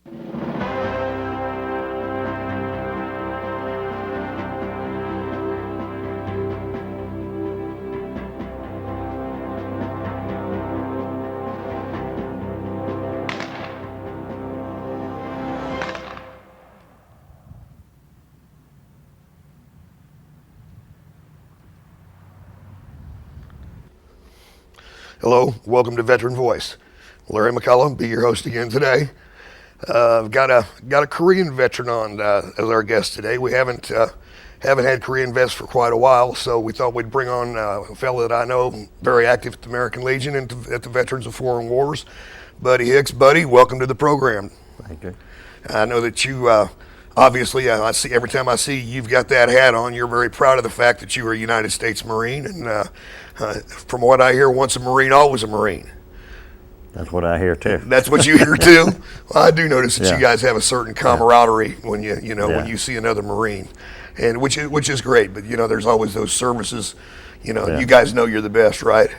Hello, welcome to Veteran Voice. Larry McCullaugh, be your host again today. I've got a Korean veteran on as our guest today. We haven't had Korean vets for quite a while, so we thought we'd bring on a fellow that I know, very active at the American Legion and at the Veterans of Foreign Wars, Buddy Hicks. Buddy, welcome to the program. Thank you. I know that you obviously, I see every time I see you've got that hat on. You're very proud of the fact that you were a United States Marine, and from what I hear, once a Marine, always a Marine. That's what I hear too. That's what you hear too. Well, I do notice that Yeah. you guys have a certain camaraderie when when Yeah. you see another Marine, and which is great. But there's always those services. Yeah. You guys know you're the best, right?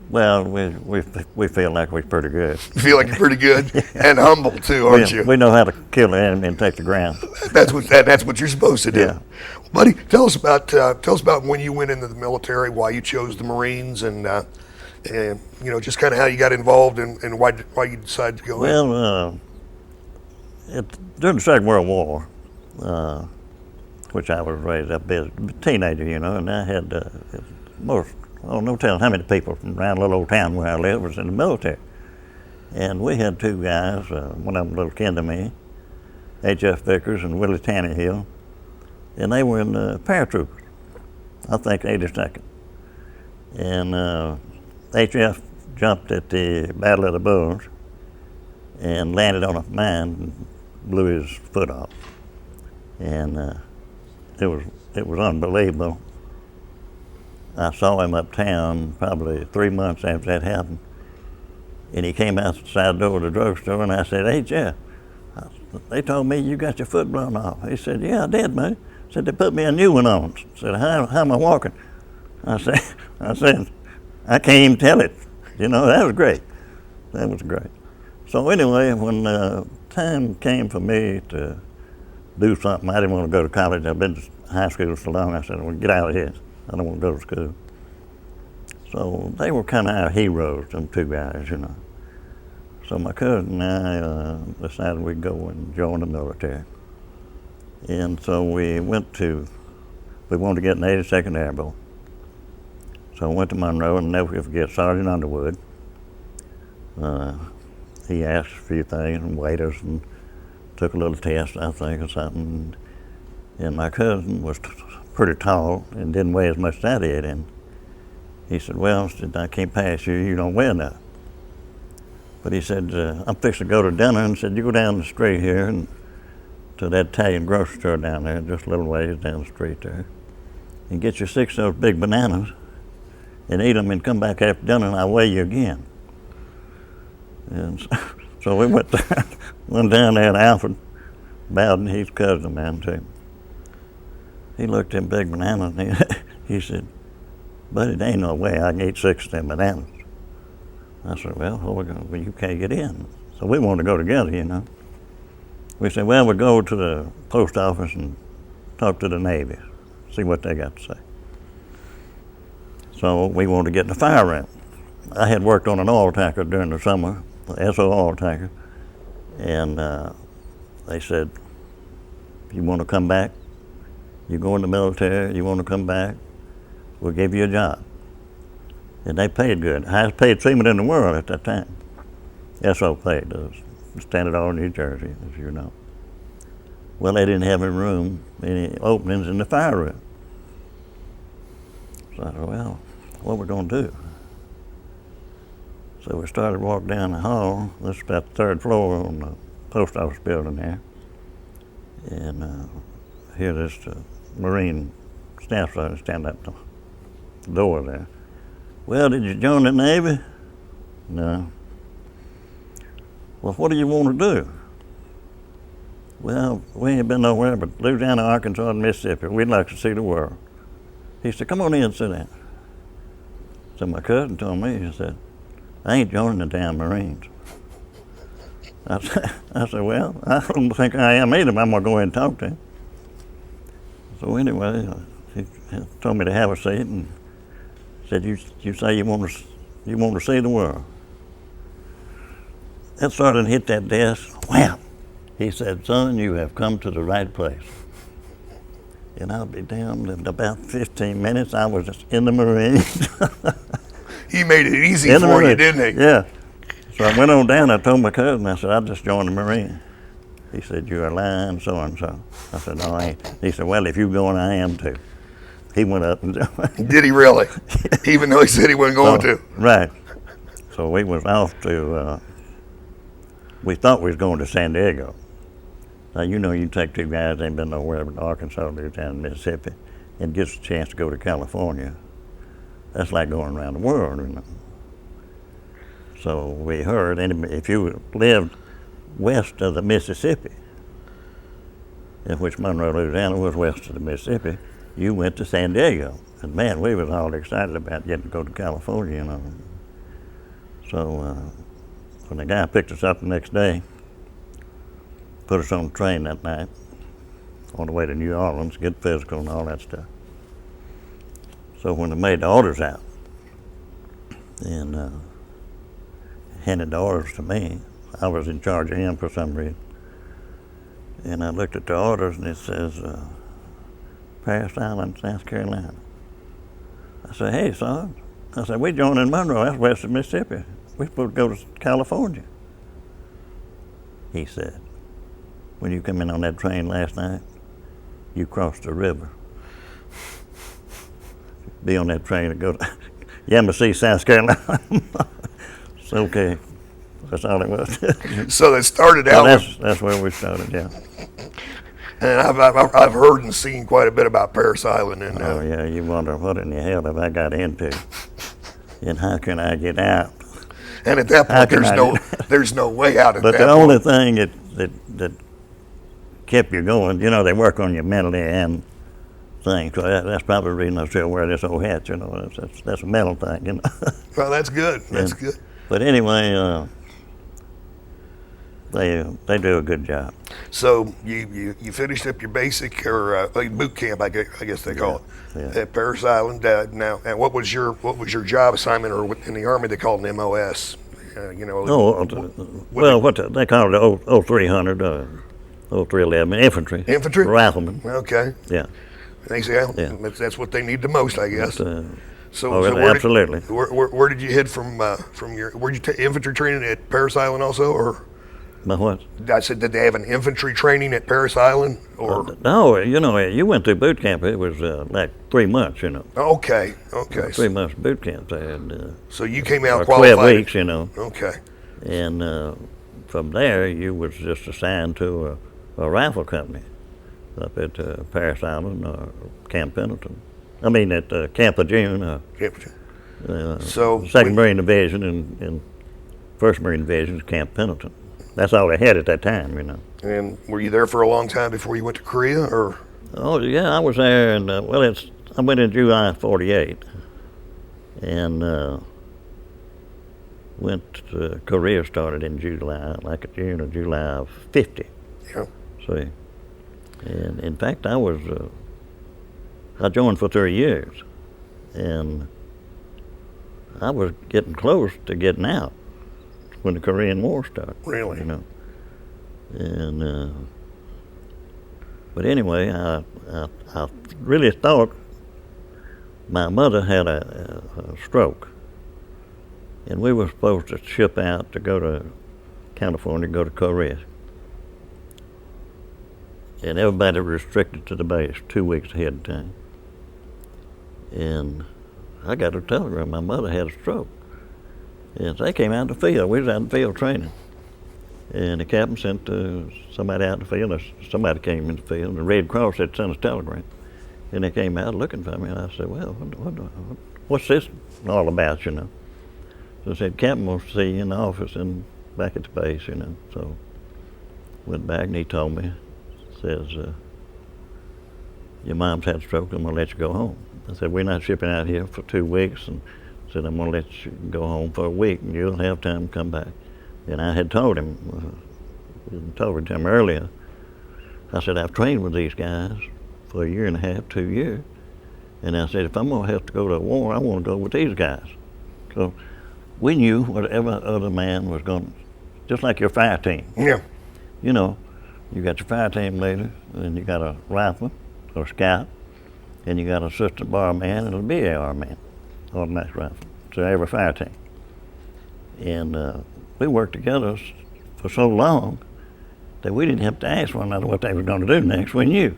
Well, we feel like we're pretty good. You feel like you're pretty good and humble too, aren't you? We know how to kill the enemy and take the ground. That's what you're supposed to do. Yeah. Buddy, tell us about when you went into the military, why you chose the Marines, and just kind of how you got involved and why you decided to go in. Well, during the Second World War, which I was raised up as a teenager, and I had no telling how many people from around a little old town where I lived was in the military. And we had two guys, one of them a little kin to me, H.F. Vickers and Willie Tannehill, and they were in the paratroopers, I think 82nd. And H.F. jumped at the Battle of the Bulge and landed on a mine and blew his foot off. And it was unbelievable. I saw him uptown probably 3 months after that happened. And he came outside the door of the drugstore, and I said, "Hey, Jeff, they told me you got your foot blown off." He said, "Yeah, I did, man." Said, "They put me a new one on." Said, how am I walking?" I said, "I can't even tell it." That was great. That was great. So anyway, when time came for me to do something, I didn't want to go to college. I've been to high school so long, I said, "Well, get out of here. I don't want to go to school." So they were kind of our heroes, them two guys, So my cousin and I decided we'd go and join the military. And so we wanted to get an 82nd Airborne. So I went to Monroe, and never forget Sergeant Underwood. He asked a few things and waiters and took a little test, I think, or something. And my cousin was pretty tall and didn't weigh as much as I did. And he said, "Well," said, "I can't pass you. You don't weigh enough." But he said, "I'm fixing to go to dinner," and said, "You go down the street here and to that Italian grocery store down there, just a little ways down the street there, and get you 6 of those big bananas and eat them and come back after dinner and I'll weigh you again." And so we went down there, and Alfred Bowden, he's cousin of mine too. He looked at them big bananas and he said, "Buddy, there ain't no way I can eat 6 of them bananas." I said, "Well, you can't get in." So we wanted to go together, We said, "Well, we'll go to the post office and talk to the Navy, see what they got to say." So we wanted to get in the fire room. I had worked on an oil tanker during the summer, the SO oil tanker, and they said, "You want to come back? You go in the military, you want to come back, we'll give you a job." And they paid good. Highest paid seaman in the world at that time. SO paid, Standard Oil, New Jersey, as you know. Well, they didn't have any openings in the fire room. So I thought, well, what we're going to do? So we started walking down the hall. This is about the 3rd floor on the post office building there. And here this Marine staff sergeant stand at the door there. "Well, did you join the Navy?" "No." "Well, what do you want to do?" "Well, we ain't been nowhere but Louisiana, Arkansas, and Mississippi. We'd like to see the world." He said, "Come on in and sit down." So my cousin told me, he said, "I ain't joining the damn Marines." I said, well, I don't think I am either, but I'm going to go ahead and talk to him. So anyway, he told me to have a seat and said, you say you want to see the world. That sergeant hit that desk, wham! He said, son, you have come to the right place. And I'll be damned, in about 15 minutes, I was just in the Marines. He made it easy for you, didn't he? Yeah. So I went on down, I told my cousin, I said, I just joined the Marine. He said, you're lying, so-and-so. I said, no, I ain't. He said, well, if you're going, I am too. He went up and joined. Did he really? Even though he said he wasn't going to? Right. So we was off to, we thought we was going to San Diego. Now, you know, you take two guys, ain't been nowhere but Arkansas, down in Mississippi, and gets a chance to go to California. That's like going around the world, you know. So we heard, if you lived west of the Mississippi, in which Monroe, Louisiana was west of the Mississippi, you went to San Diego. And man, we was all excited about getting to go to California, you know. So when the guy picked us up the next day, put us on the train that night, on the way to New Orleans, get physical and all that stuff. So when they made the orders out and handed the orders to me, I was in charge of him for some reason. And I looked at the orders and it says, Paris Island, South Carolina. I said, hey, son. I said, we joining Monroe, that's west of Mississippi. We're supposed to go to California. He said, when you come in on that train last night, you crossed the river. Be on that train and go to Yemassee, South Carolina. So, okay, that's all it was. So they started out. That's where we started, yeah. And I've heard and seen quite a bit about Paris Island. And oh yeah, you wonder what in the hell have I got into, and how can I get out? And at that point, there's no way out of that. But the only thing that kept you going, you know, they work on you mentally and things. So that's probably the reason I still wear this old hat. You know, that's a mental thing. You know. Well, that's good. That's good. But anyway, they do a good job. So you finished up your basic or boot camp, I guess they call it, at Paris Island. Now, and what was your job assignment, or in the Army they called an MOS? You know. What they call it 0300, 0311 infantry. Infantry. Rifleman. Okay. Yeah. They say that's what they need the most, I guess. Absolutely. Where did you head from your? Were you infantry training at Paris Island also, or? My what? I said, did they have an infantry training at Paris Island, or? No, you know, you went through boot camp. It was like 3 months, you know. Okay. 3 months boot camp. They had. So you came out qualified. 12 weeks, you know. Okay. And from there, you was just assigned to a rifle company up at Paris Island or Camp Pendleton. I mean, at Camp Lejeune. So Second Marine Division and First Marine Division is Camp Pendleton. That's all they had at that time, you know. And were you there for a long time before you went to Korea, or? Oh yeah, I was there, and I went in July '48, and went to Korea. Started in July, like June or July of '50. Yeah. See, and in fact, I joined for 3 years, and I was getting close to getting out when the Korean War started. Really? You know. And but anyway, I really thought my mother had a stroke, and we were supposed to ship out to go to California, go to Korea, and everybody restricted to the base 2 weeks ahead of time. And I got a telegram my mother had a stroke. And they came out in the field. We was out in the field training. And the captain sent somebody out in the field. Somebody came in the field, and the Red Cross had sent us a telegram. And they came out looking for me, and I said, well, what's this all about, you know? So they said, Captain wants to see you in the office and back at the base, you know. So went back, and he told me, says, your mom's had a stroke, I'm going to let you go home. I said, we're not shipping out here for 2 weeks, and said, I'm going to let you go home for a week, and you'll have time to come back. And I had told him told him earlier, I said, I've trained with these guys for 1.5 years, 2 years. And I said, if I'm going to have to go to war, I want to go with these guys. So we knew whatever other man was going to, just like your fire team. Yeah. You know, you got your fire team leader, and you got a rifle or scout, and you got an assistant bar man and a BAR man, automatic rifle. So every fire team. And we worked together for so long that we didn't have to ask one another what they were going to do next. We knew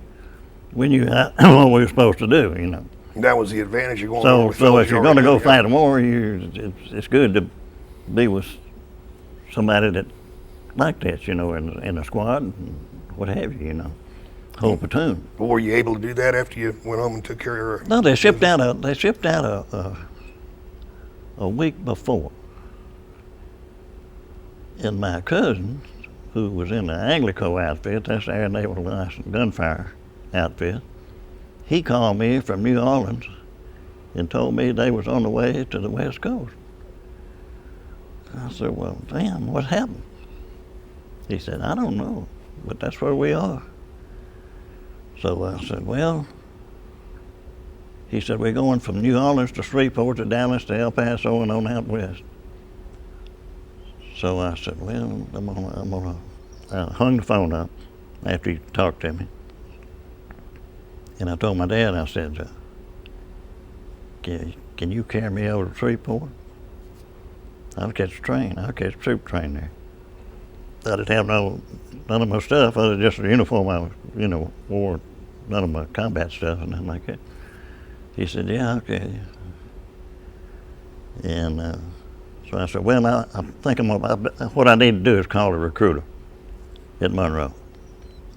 what we were supposed to do, you know. That was the advantage of going. So if you're going to go fight a war, it's good to be with somebody that like that, you know, in a squad and what have you, you know, whole platoon. Well, were you able to do that after you went home and took care of? No, they shipped out a week before, and my cousin, who was in the Anglico outfit, that's the Air Naval Licensed Gunfire outfit, he called me from New Orleans and told me they was on the way to the West Coast. I said, well, damn, what happened? He said, I don't know, but that's where we are. So I said, well, he said, we're going from New Orleans to Shreveport to Dallas to El Paso and on out west. So I said, well, I hung the phone up after he talked to me. And I told my dad, I said, can you carry me over to Shreveport? I'll catch a train. I'll catch a troop train there. I didn't have none of my stuff other than just the uniform I wore, none of my combat stuff and nothing like that. He said, yeah, okay. And so I said, well, I think what I need to do is call a recruiter at Monroe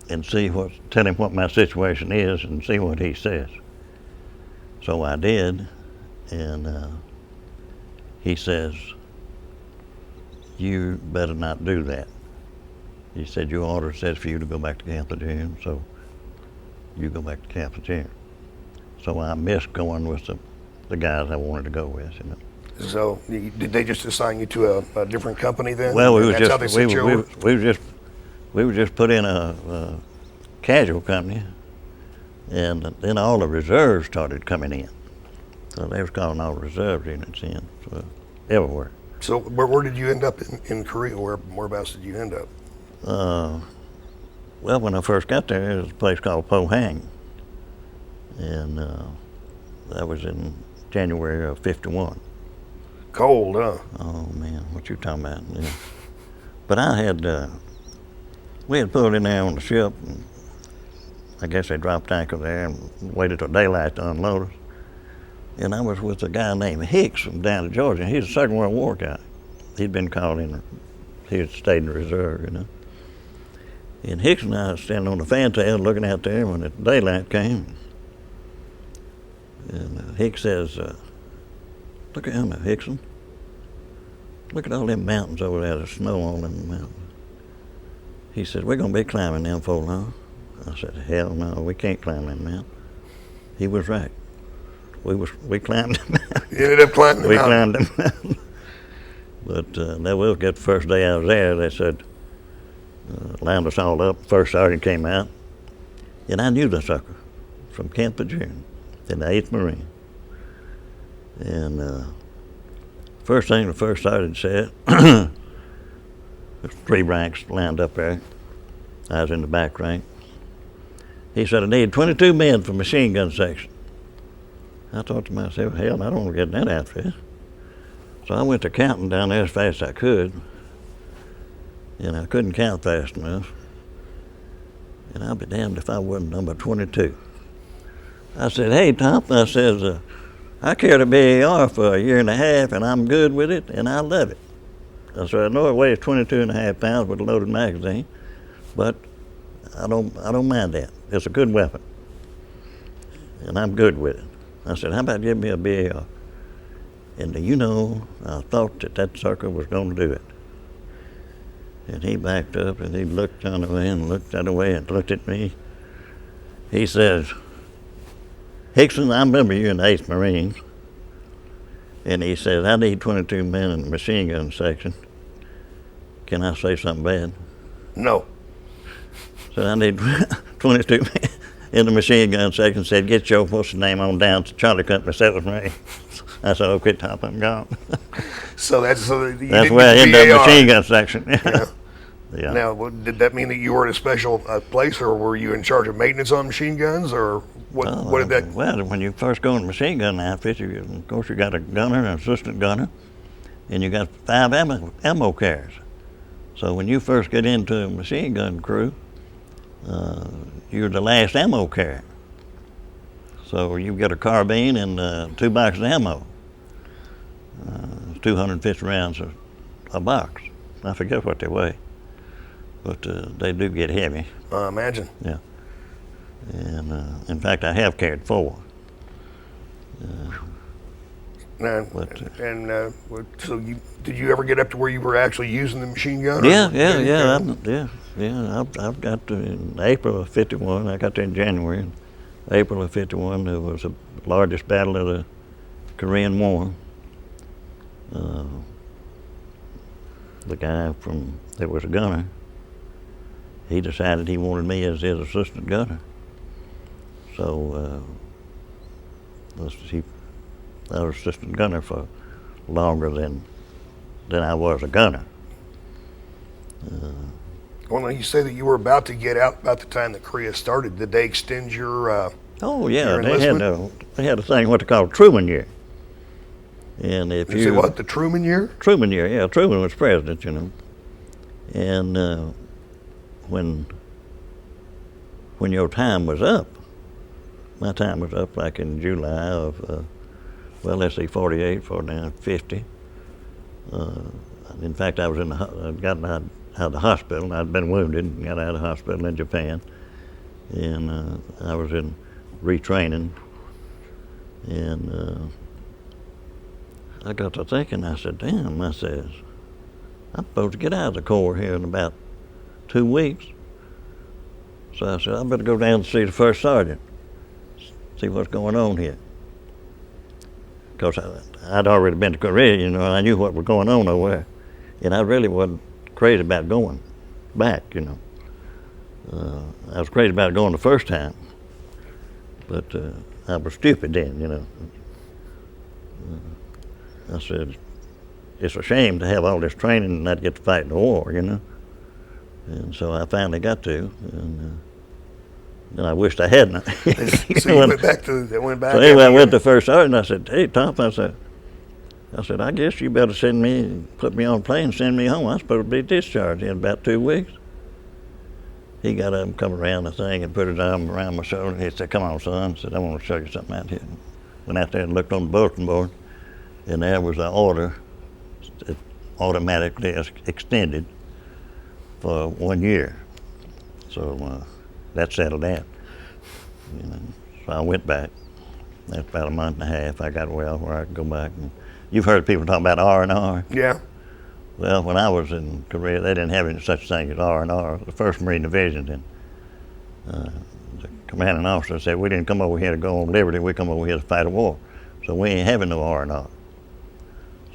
and tell him what my situation is and see what he says. So I did, and he says, you better not do that. He said, your order says for you to go back to Camp Lejeune, so you go back to Camp Lejeune. So I missed going with the guys I wanted to go with, you know. So did they just assign you to a different company then? Well, we were just put in a casual company, and then all the reserves started coming in. So they was calling all the reserve units in, so everywhere. So where did you end up in Korea? Whereabouts did you end up? Well, when I first got there, there was a place called Pohang, and that was in January of '51. Cold, huh? Oh man, what you talking about? Yeah. But we had pulled in there on the ship, and I guess they dropped anchor there and waited till daylight to unload us. And I was with a guy named Hicks from down in Georgia. He's a Second World War guy. He'd been called in, he had stayed in the reserve, you know. And Hicks and I was standing on the fantail looking out there when the daylight came. And Hicks says, look at him, Hixton. Look at all them mountains over there, there's snow on them mountains. He said, we're going to be climbing them for long. I said, hell no, we can't climb them mountains. He was right. We climbed them mountains. You ended up climbing them climbed them mountains. But that was good. The first day I was there, they said, lined us all up. First sergeant came out, and I knew the sucker from Camp Lejeune in the 8th Marine. And first thing the first sergeant said, there's 3 ranks lined up there. I was in the back rank. He said, I need 22 men for machine gun section. I thought to myself, hell, I don't want to get in that outfit. So I went to counting down there as fast as I could, and I couldn't count fast enough. And I'll be damned if I wasn't number 22. I said, hey, Tom, I says, I carried a BAR for 1.5 years, and I'm good with it, and I love it. I said, I know it weighs 22.5 pounds with a loaded magazine, but I don't mind that. It's a good weapon, and I'm good with it. I said, how about giving me a BAR? And do you know, I thought that sucker was going to do it. And he backed up, and he looked on the way and looked the other way and looked at me. He says, Hixton, I remember you in the 8th Marines. And he says, I need 22 men in the machine gun section. Can I say something bad? No. So I need 22 in the machine gun section. Said, get your what's his name on down to Charlie Company 7 Ray. I said, okay, Top, I'm gone. That's where I ended up in the machine gun section. Yeah. Yeah. Now, did that mean that you were at a special place, or were you in charge of maintenance on machine guns, or what did that? Well, when you first go in the machine gun outfit, of course you got a gunner, an assistant gunner, and you got 5 ammo carriers. So when you first get into a machine gun crew, you're the last ammo carrier. So you get a carbine and 2 boxes of ammo. 250 rounds a box. I forget what they weigh, but they do get heavy. I imagine. Yeah. And in fact, I have carried 4. So did you ever get up to where you were actually using the machine gun? I've got to, in April of '51. I got there in January. In April of '51, there was the largest battle of the Korean War. The guy that was a gunner, he decided he wanted me as his assistant gunner. So I was assistant gunner for longer than I was a gunner. Well, now you say that you were about to get out about the time that Korea started. Did they extend your? Oh yeah, your they had a thing what they call Truman year. And if you say what, the Truman year? Truman year, yeah. Truman was president, you know. And when your time was up, my time was up like in July of, 48, 49, 50. In fact, I was I'd gotten out of the hospital. I'd been wounded and got out of the hospital in Japan. And I was in retraining. And I got to thinking, I said, damn, I says, I'm supposed to get out of the Corps here in about 2 weeks. So I said, I better go down and see the first sergeant, see what's going on here. Because I'd already been to Korea, you know, and I knew what was going on over there. And I really wasn't crazy about going back, you know. I was crazy about going the first time, but I was stupid then, you know. I said, it's a shame to have all this training and not get to fight in the war, you know. And so I finally got to, and I wished I hadn't. So you went back. So anyway, I went to first sergeant. I said, hey, Tom, I said, I guess you better put me on a plane and send me home. I'm supposed to be discharged in about 2 weeks. He got up and come around the thing and put his arm around my shoulder. He said, come on, son. I said, I want to show you something out here. Went out there and looked on the bulletin board, and there was an order that automatically extended for 1 year. So that settled that. You know. So I went back. After about a month and a half, I got well where I could go back. And you've heard people talk about R&R. Yeah. Well, when I was in Korea, they didn't have any such thing as R&R. The 1st Marine Division, and the commanding officer said, we didn't come over here to go on liberty, we come over here to fight a war. So we ain't having no R&R.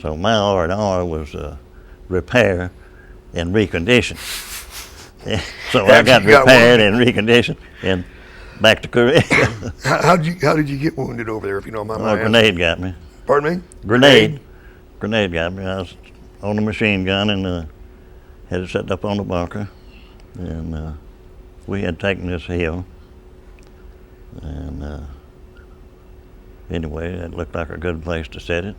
So my R&R was repair and recondition. So I got repaired and reconditioned and back to Korea. How did you get wounded over there, if you don't mind my asking? A grenade got me. Pardon me? Grenade got me. I was on the machine gun and had it set up on the bunker. And we had taken this hill. And anyway, it looked like a good place to set it.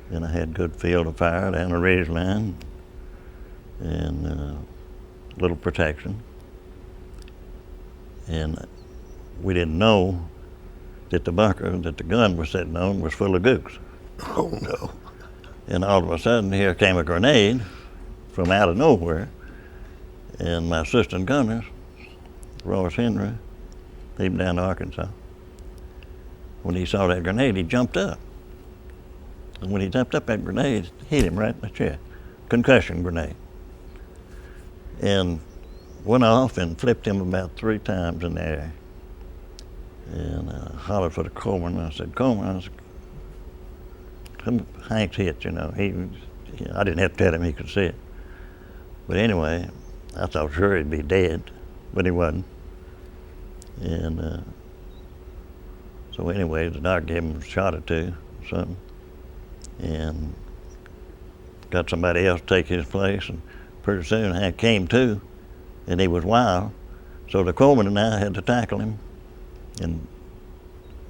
And I had good field of fire down the ridge line and little protection. And we didn't know that the bunker that the gun was sitting on was full of gooks. Oh no. And all of a sudden here came a grenade from out of nowhere, and my assistant gunner, Royce Henry, he'd down to Arkansas. When he saw that grenade, he jumped up. And when he jumped up, that grenade hit him right in the chest. Concussion grenade. And went off and flipped him about 3 times in the air. And I hollered for the corpsman. I said, Coleman, Hank's hit, you know. I didn't have to tell him, he could see it. But anyway, I thought sure he'd be dead, but he wasn't. And so anyway, the doctor gave him a shot or two, something, and got somebody else to take his place, and pretty soon I came to, and he was wild. So the corpsman and I had to tackle him and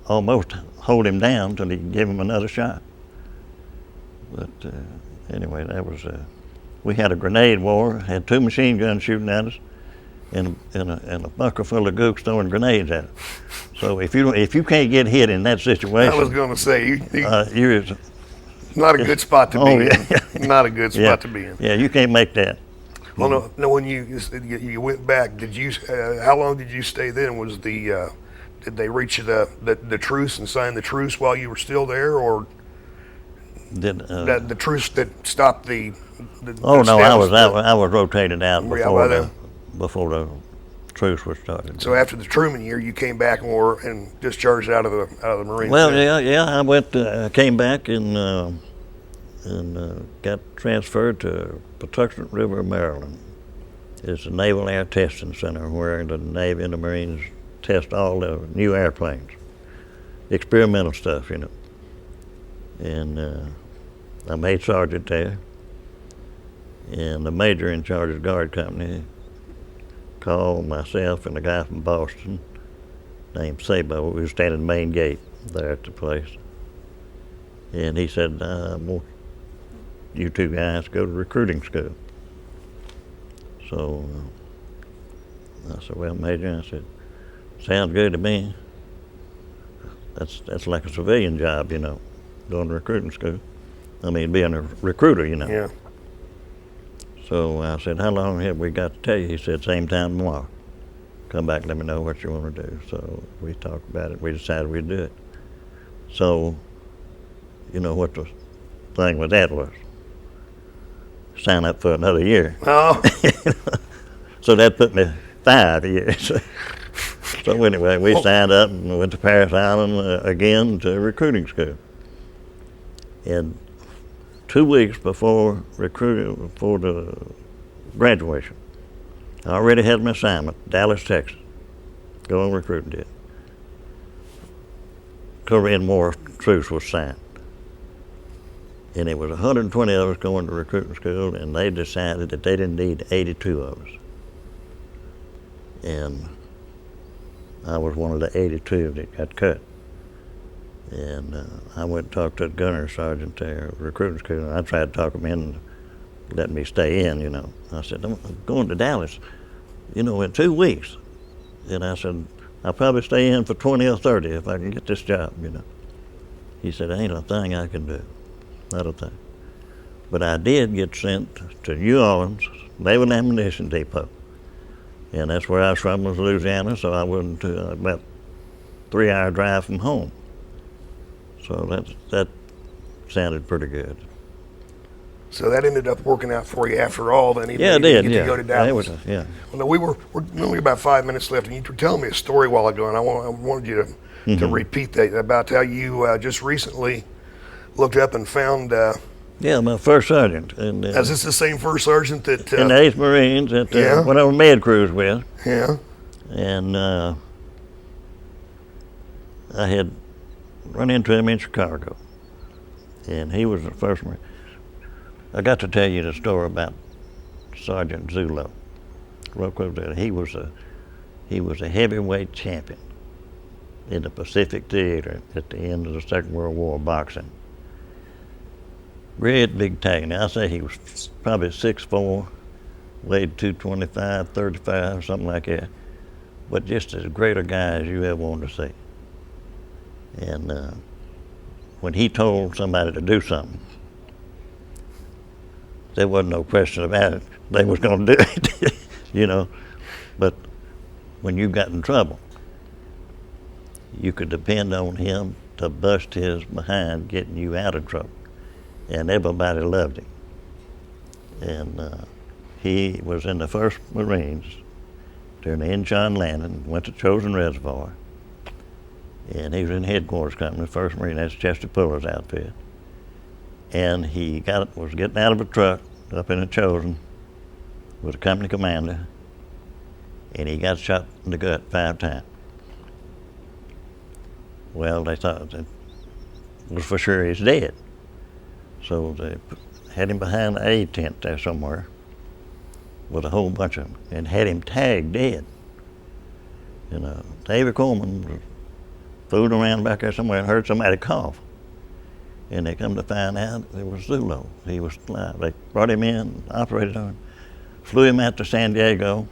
almost hold him down till he could give him another shot. But anyway, that was, we had a grenade war, had 2 machine guns shooting at us, and a bucket full of gooks throwing grenades at us. So if you can't get hit in that situation, I was going to say, you're not a good spot to be yeah. in. Not a good spot yeah, to be in. Yeah, you can't make that. Well, no. When you went back, did you? How long did you stay then? Was did they reach the truce and sign the truce while you were still there, or the truce that stopped the Oh no, I was out. I was rotated out Were you out by before the truce was started. So after the Truman year, you came back and discharged out of the Marines. Well, yeah, I went, came back and got transferred to Paducah River, Maryland. It's a Naval Air Testing Center where the Navy and the Marines test all the new airplanes, experimental stuff, you know. And I made sergeant there, and the major in charge of the guard company called myself and a guy from Boston named Sabo. We were standing at the main gate there at the place. And he said, I want you 2 guys to go to recruiting school. So I said, well, Major, I said, sounds good to me. That's like a civilian job, you know, going to recruiting school. I mean, being a recruiter, you know. Yeah. So I said, how long have we got to tell you? He said, same time tomorrow. Come back and let me know what you want to do. So we talked about it. We decided we'd do it. So, you know what the thing with that was? Sign up for another year. Oh. So that put me 5 years. So anyway, we signed up and went to Paris Island again to recruiting school. And 2 weeks before the graduation, I already had my assignment, Dallas, Texas, going recruiting to it. Korean War truce was signed. And it was 120 of us going to recruiting school, and they decided that they didn't need 82 of us. And I was one of the 82 that got cut. And I went and talked to the gunner sergeant there at recruiting school, and I tried to talk him in, let me stay in, you know. I said, I'm going to Dallas, you know, in 2 weeks. And I said, I'll probably stay in for 20 or 30 if I can get this job, you know. He said, ain't a thing I can do, not a thing. But I did get sent to New Orleans Naval Ammunition Depot. And that's where I was from, was Louisiana, so I wasn't about 3-hour drive from home. So that sounded pretty good. So that ended up working out for you after all. Then Yeah, it did. You get to go to Dallas. Yeah. Well, no, we're only about 5 minutes left, and you were telling me a story a while ago, and I wanted you to repeat that about how you just recently looked up and found. Yeah, my first sergeant. And is this the same first sergeant that? In the 8th Marines at when I was med crews with. Yeah. And I had run into him in Chicago, and he was the first Marine. I got to tell you the story about Sergeant Zulu Rockwell. He was a heavyweight champion in the Pacific Theater at the end of the Second World War boxing. Great big tag. Now I say he was probably 6'4", weighed 225, 35, something like that. But just as great a guy as you ever wanted to see. And when he told somebody to do something, there wasn't no question about it. They was going to do it, you know. But when you got in trouble, you could depend on him to bust his behind getting you out of trouble. And everybody loved him. And he was in the 1st Marines during the Incheon landing, went to Chosin Reservoir. And he was in headquarters company, 1st Marine, that's Chester Puller's outfit. And he was getting out of a truck up in a Chosin was a company commander, and he got shot in the gut 5 times. Well, they thought that was for sure he's dead. So they had him behind the aid tent there somewhere with a whole bunch of them and had him tagged dead. David Coleman was fooling around back there somewhere and heard somebody cough. And they come to find out it was Zulu. He was alive. They brought him in, operated on him, flew him out to San Diego,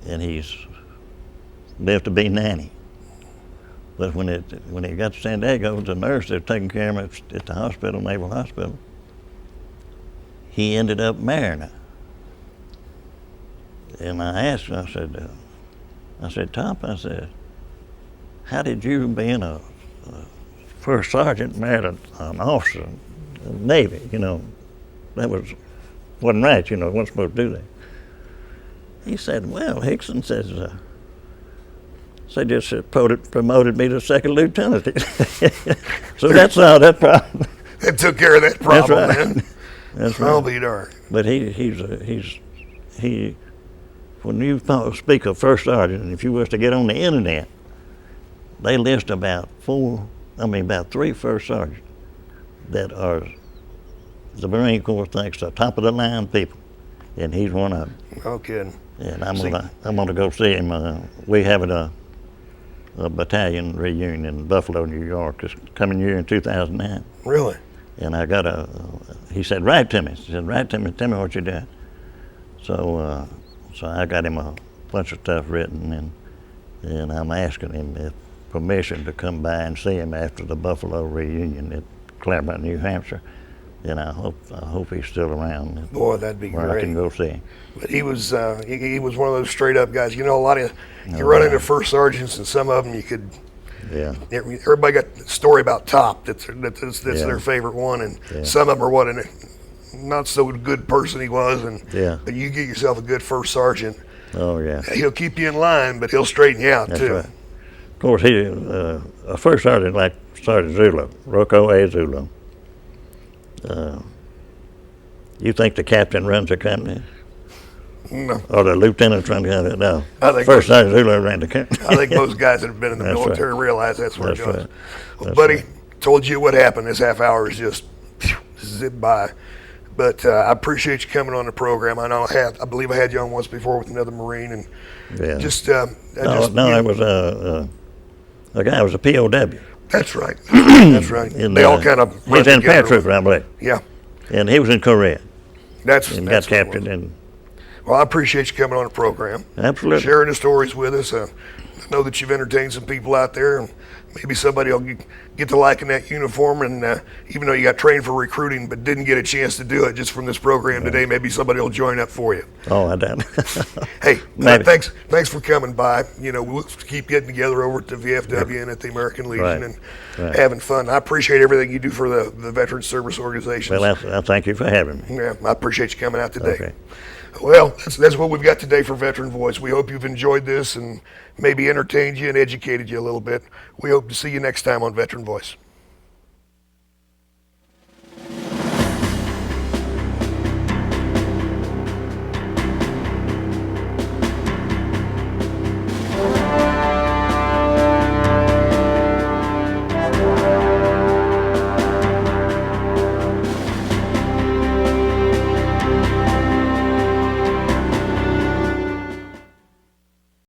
and he's lived to be 90. But when he got to San Diego, the nurse that was taking care of him at the hospital, Naval Hospital, he ended up marrying her. And I asked him, I said, Top, I said, how did you, being a first sergeant, marry an officer in the Navy? That wasn't right, wasn't supposed to do that. He said, well, Hixton says, they just promoted me to second lieutenant. So that's all that problem. That took care of that problem, That's right. man. That's right. I'll be darned. But when you speak of first sergeant, and if you was to get on the internet, they list about 3 first sergeants that are the Marine Corps thinks are top of the line people, and he's one of them. No kidding. And I'm gonna go see him. We having a battalion reunion in Buffalo, New York, this coming year in 2009. Really? And I got he said, write to me. He said, write to me, tell me what you did. So I got him a bunch of stuff written, and I'm asking him if permission to come by and see him after the Buffalo reunion at Claremont, New Hampshire. And I hope he's still around. Boy, that'd be where great. I can go see him. But he was one of those straight up guys. A lot of you run into first sergeants, and some of them you could. Yeah. Everybody got a story about Top. That's their favorite one, and some of them are what a not so good person he was, but you get yourself a good first sergeant. Oh yeah. He'll keep you in line, but he'll straighten you out That's too. Right. Of course, he a first sergeant like Sergeant Zulu, Rocco A. Zulu. You think the captain runs the company? No. Or the lieutenant runs the company? No. I think First Sergeant Zulu ran the company. I think most guys that have been in the That's military right. realize that's where That's it goes. right. Well, That's buddy, right. told you what happened. This half hour is just zip by. But I appreciate you coming on the program. I believe I had you on once before with another Marine, and Yeah. it was a guy was a POW. That's right. That's right. And, they all kind of he's in paratrooper, I believe. Yeah. And he was in Korea That's and that's got what it captured. was. And Well, I appreciate you coming on the program. absolutely. Sharing the stories with us. I know that you've entertained some people out there, and maybe somebody will get to liking that uniform. And even though you got trained for recruiting but didn't get a chance to do it just from this program today, maybe somebody will join up for you. Oh, I doubt. Hey, Maybe. thanks for coming by. We'll keep getting together over at the VFW and at the American Legion and having fun. I appreciate everything you do for the Veteran Service Organizations. Well, I thank you for having me. Yeah, I appreciate you coming out today. Okay. Well, that's what we've got today for Veteran Voice. We hope you've enjoyed this and maybe entertained you and educated you a little bit. We hope to see you next time on Veteran Voice.